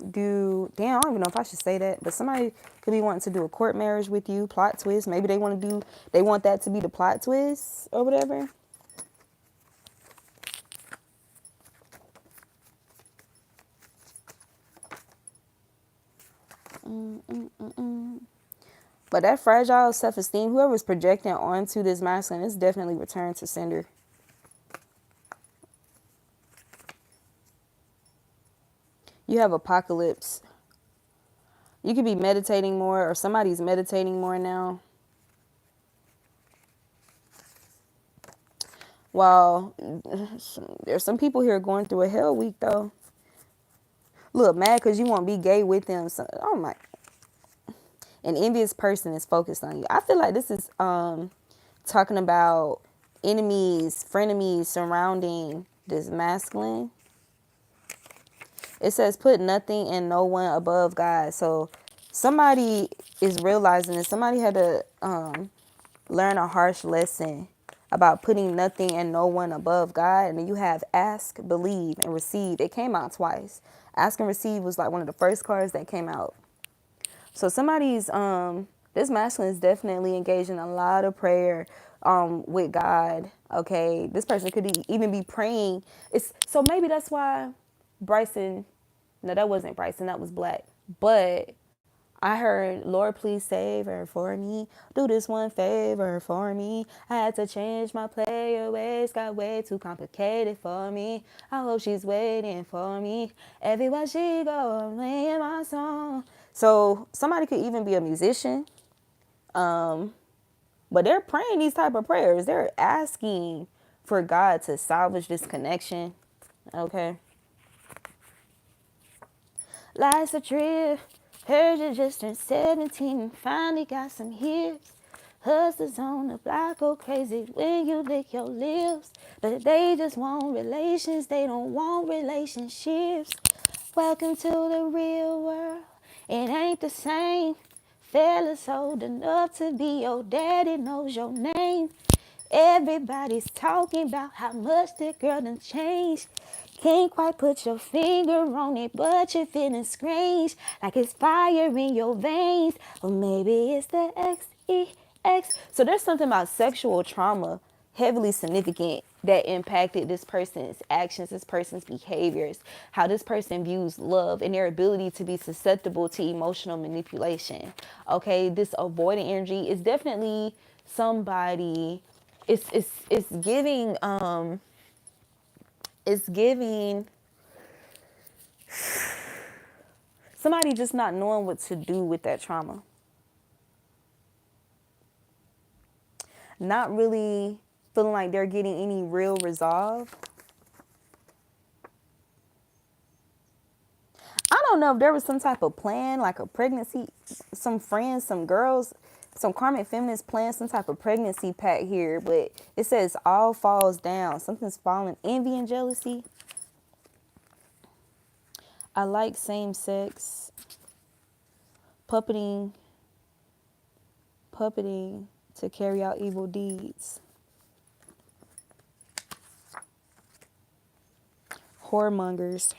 damn, I don't even know if I should say that, but somebody could be wanting to do a court marriage with you, plot twist. Maybe they want that to be the plot twist or whatever. But that fragile self-esteem, whoever's projecting onto this masculine, is definitely returned to sender. You have apocalypse. You could be meditating more, or somebody's meditating more now. While there's some people here going through a hell week, though. Look, mad because you won't be gay with them. So, oh my. An envious person is focused on you. I feel like this is talking about enemies, frenemies surrounding this masculine. It says put nothing and no one above God. So somebody is realizing that somebody had to learn a harsh lesson about putting nothing and no one above God. And then you have ask, believe, and receive. It came out twice. Ask and receive was like one of the first cards that came out. So somebody's this masculine is definitely engaged in a lot of prayer with God. Okay, this person could even be praying. It's so maybe that's why Bryson. No, that wasn't Bryson. That was Black. But I heard, Lord, please save her for me. Do this one favor for me. I had to change my player ways. Got way too complicated for me. I hope she's waiting for me. Everywhere she go, I'm playing my song. So somebody could even be a musician. But they're praying these type of prayers. They're asking for God to salvage this connection. Okay. Life's a trip. Heard you just turned 17 and finally got some hips. Hustlers on the block go crazy when you lick your lips. But they just want relations, they don't want relationships. Welcome to the real world, it ain't the same. Fellas old enough to be your daddy knows your name. Everybody's talking about how much that girl done changed. Can't quite put your finger on it, but you're feeling strange, like it's fire in your veins. Or maybe it's the XEX. So there's something about sexual trauma heavily significant that impacted this person's actions, this person's behaviors, how this person views love, and their ability to be susceptible to emotional manipulation. Okay, this avoidant energy is definitely somebody. It's giving it's giving somebody just not knowing what to do with that trauma. Not really feeling like they're getting any real resolve. I don't know if there was some type of plan, like a pregnancy, some friends, some girls, some karmic feminists plan some type of pregnancy pact here, but it says all falls down. Something's falling. Envy and jealousy. I like same sex. Puppeting to carry out evil deeds. Whoremongers.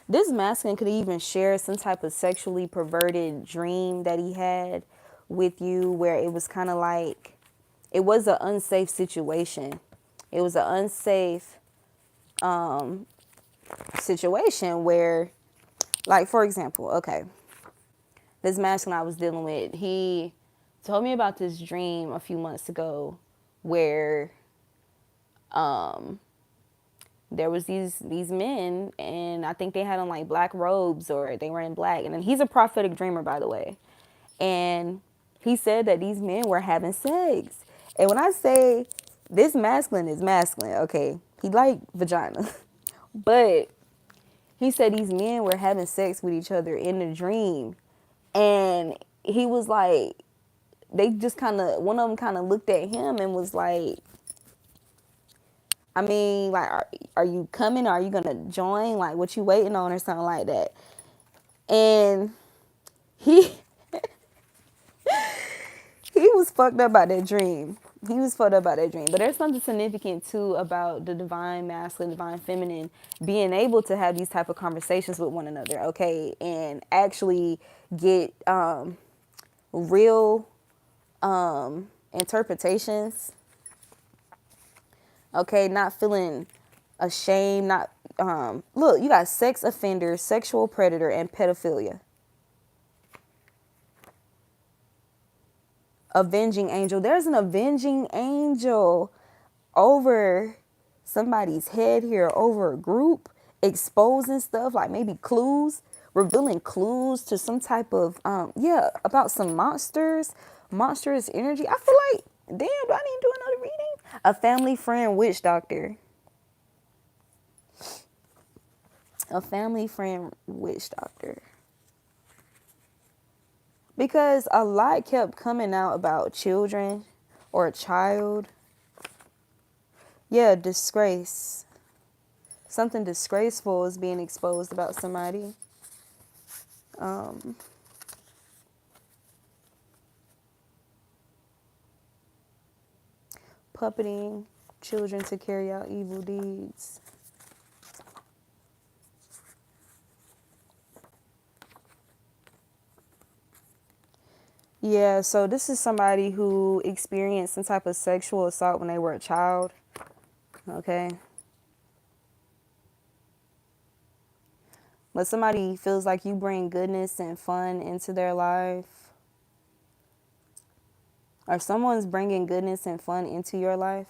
This masculine could even share some type of sexually perverted dream that he had with you, where it was kind of like, it was an unsafe situation. It was an unsafe situation where, like, for example, okay, this masculine I was dealing with, he told me about this dream a few months ago where there was these men, and I think they had on like black robes, or they were in black. And then he's a prophetic dreamer, by the way. And he said that these men were having sex. And when I say this masculine is masculine, okay, he liked vagina. But he said these men were having sex with each other in the dream. And he was like, they just kind of, one of them kind of looked at him and was like, I mean, like, are you coming? Are you going to join? Like, what you waiting on, or something like that? And he he was fucked up about that dream. He was fucked up about that dream. But there's something significant, too, about the divine masculine, divine feminine being able to have these type of conversations with one another, okay? And actually get real interpretations, okay? Not feeling ashamed, not... look, you got sex offender, sexual predator, and pedophilia. Avenging angel. There's an avenging angel over somebody's head here, over a group, exposing stuff like maybe clues, revealing clues to some type of about some monstrous energy. I feel like, damn, do I need to do another reading? A family friend witch doctor. A family friend witch doctor. Because a lot kept coming out about children or a child. Yeah, disgrace. Something disgraceful is being exposed about somebody. Puppeting children to carry out evil deeds. Yeah, so this is somebody who experienced some type of sexual assault when they were a child. Okay. But somebody feels like you bring goodness and fun into their life. Or someone's bringing goodness and fun into your life.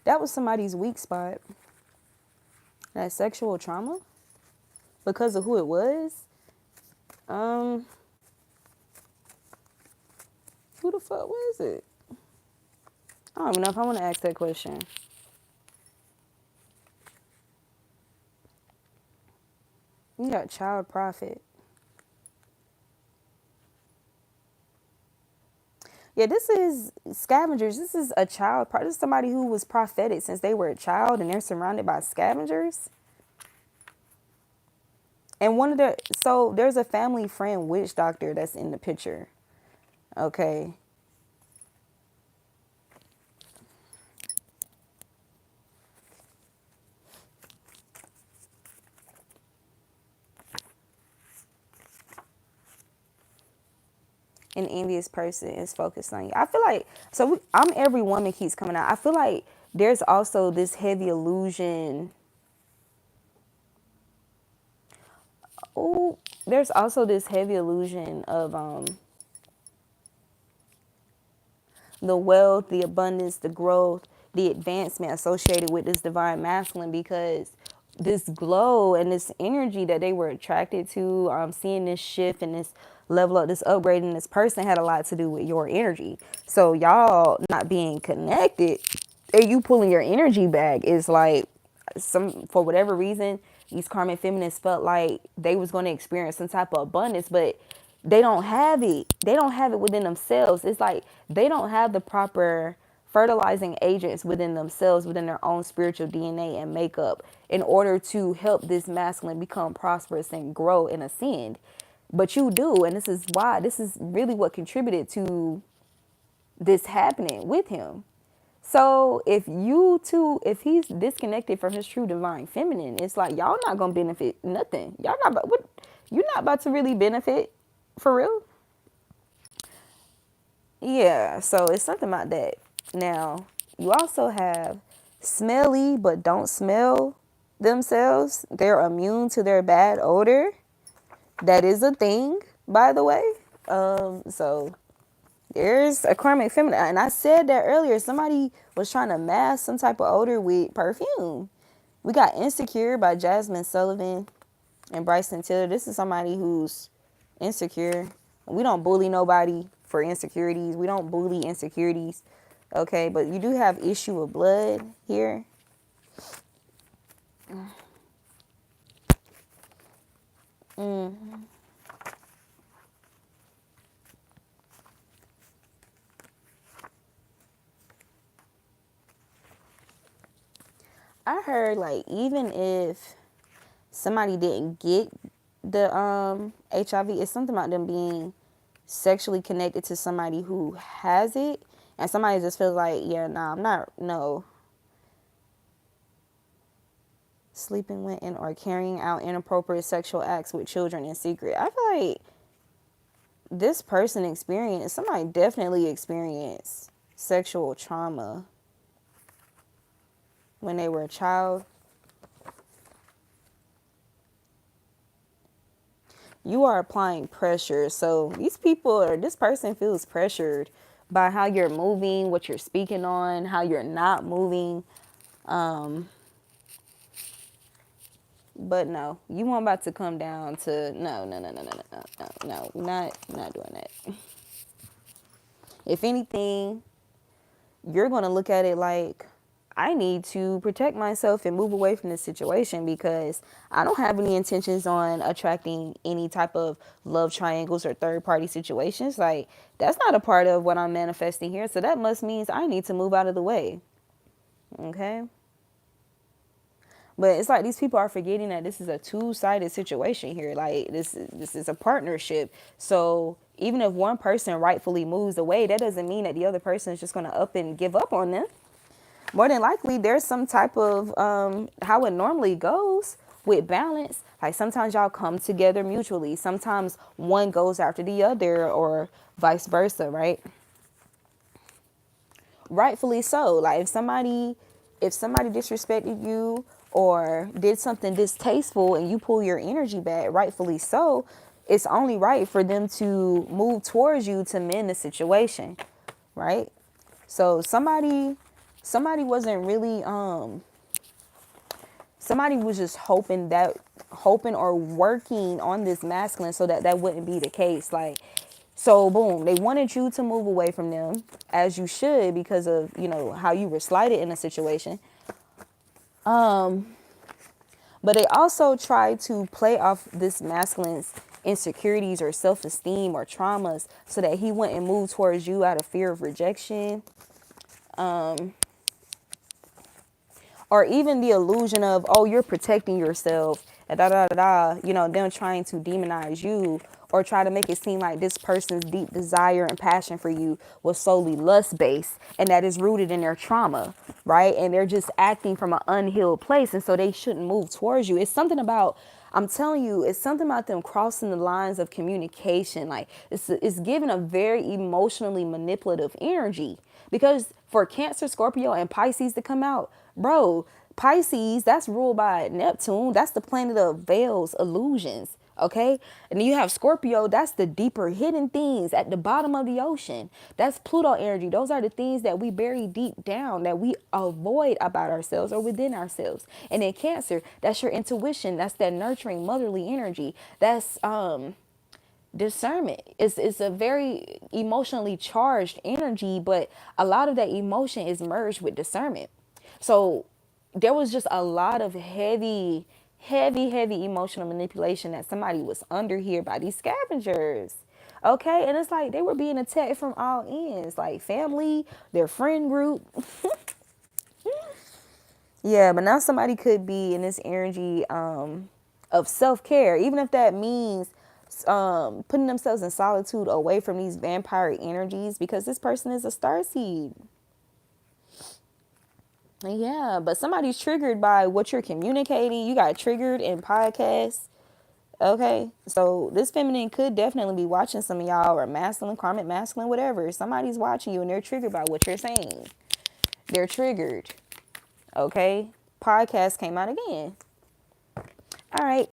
That was somebody's weak spot. That sexual trauma. Because of who it was. Who the fuck was it? I don't even know if I want to ask that question. You got child prophet. Yeah, this is scavengers. This is a child. This is somebody who was prophetic since they were a child, and they're surrounded by scavengers. And so there's a family friend witch doctor that's in the picture. Okay. An envious person is focused on you. I feel like, I'm every woman keeps coming out. I feel like there's also this heavy illusion. Oh, there's also this heavy illusion of the wealth, the abundance, the growth, the advancement associated with this divine masculine, because this glow and this energy that they were attracted to, seeing this shift and this level up, this upgrade in this person had a lot to do with your energy. So y'all not being connected and you pulling your energy back is like, for whatever reason, these karmic feminists felt like they was going to experience some type of abundance, but they don't have it. They don't have it within themselves. It's like they don't have the proper fertilizing agents within themselves, within their own spiritual DNA and makeup, in order to help this masculine become prosperous and grow and ascend. But you do, and this is really what contributed to this happening with him. So if he's disconnected from his true divine feminine, it's like y'all not gonna benefit nothing. Y'all not about what, you're not about to really benefit for real. Yeah, so it's something about that. Now, you also have smelly but don't smell themselves. They're immune to their bad odor. That is a thing, by the way. So there's a karmic feminine. And I said that earlier. Somebody was trying to mask some type of odor with perfume. We got Insecure by Jasmine Sullivan and Bryson Tiller. This is somebody who's insecure. We don't bully nobody for insecurities. We don't bully insecurities. Okay, but you do have issue of blood here. I heard like even if somebody didn't get the HIV, it's something about them being sexually connected to somebody who has it, and somebody just feels like, yeah, nah, I'm not, no. Sleeping with and or carrying out inappropriate sexual acts with children in secret. I feel like this person somebody definitely experienced sexual trauma when they were a child, you are applying pressure. So these people or this person feels pressured by how you're moving, what you're speaking on, how you're not moving. But no, you want about to come down to no, not doing that. If anything, you're going to look at it like, I need to protect myself and move away from this situation because I don't have any intentions on attracting any type of love triangles or third party situations. Like, that's not a part of what I'm manifesting here. So that must means I need to move out of the way. Okay. But it's like these people are forgetting that this is a two-sided situation here. Like this is a partnership. So even if one person rightfully moves away, that doesn't mean that the other person is just going to up and give up on them. More than likely, there's some type of how it normally goes with balance. Like sometimes y'all come together mutually. Sometimes one goes after the other or vice versa, right? Rightfully so. Like if somebody disrespected you or did something distasteful and you pull your energy back, rightfully so, it's only right for them to move towards you to mend the situation, right? So somebody wasn't really somebody was just hoping or working on this masculine so that that wouldn't be the case. Like, so boom, they wanted you to move away from them, as you should, because of, how you were slighted in a situation. But they also tried to play off this masculine's insecurities or self-esteem or traumas so that he wouldn't move towards you out of fear of rejection. Or even the illusion of, oh, you're protecting yourself, and them trying to demonize you or try to make it seem like this person's deep desire and passion for you was solely lust-based and that is rooted in their trauma, right? And they're just acting from an unhealed place, and so they shouldn't move towards you. It's something about, I'm telling you, it's something about them crossing the lines of communication. Like it's given a very emotionally manipulative energy. Because for Cancer, Scorpio, and Pisces to come out, bro, Pisces, that's ruled by Neptune. That's the planet of veils, illusions. Okay. And then you have Scorpio, that's the deeper hidden things at the bottom of the ocean. That's Pluto energy. Those are the things that we bury deep down, that we avoid about ourselves or within ourselves. And then Cancer, that's your intuition. That's that nurturing motherly energy. That's discernment. It's a very emotionally charged energy, but a lot of that emotion is merged with discernment. So there was just a lot of heavy emotional manipulation that somebody was under here by these scavengers. Okay, and it's like they were being attacked from all ends, like family, their friend group. Yeah, but now somebody could be in this energy of self-care, even if that means putting themselves in solitude away from these vampire energies, because this person is a starseed. Yeah, but somebody's triggered by what you're communicating. You got triggered in podcasts. Okay, so this feminine could definitely be watching some of y'all, or masculine, karmic masculine, whatever. Somebody's watching you and they're triggered by what you're saying. They're triggered. Okay, podcast came out again. All right.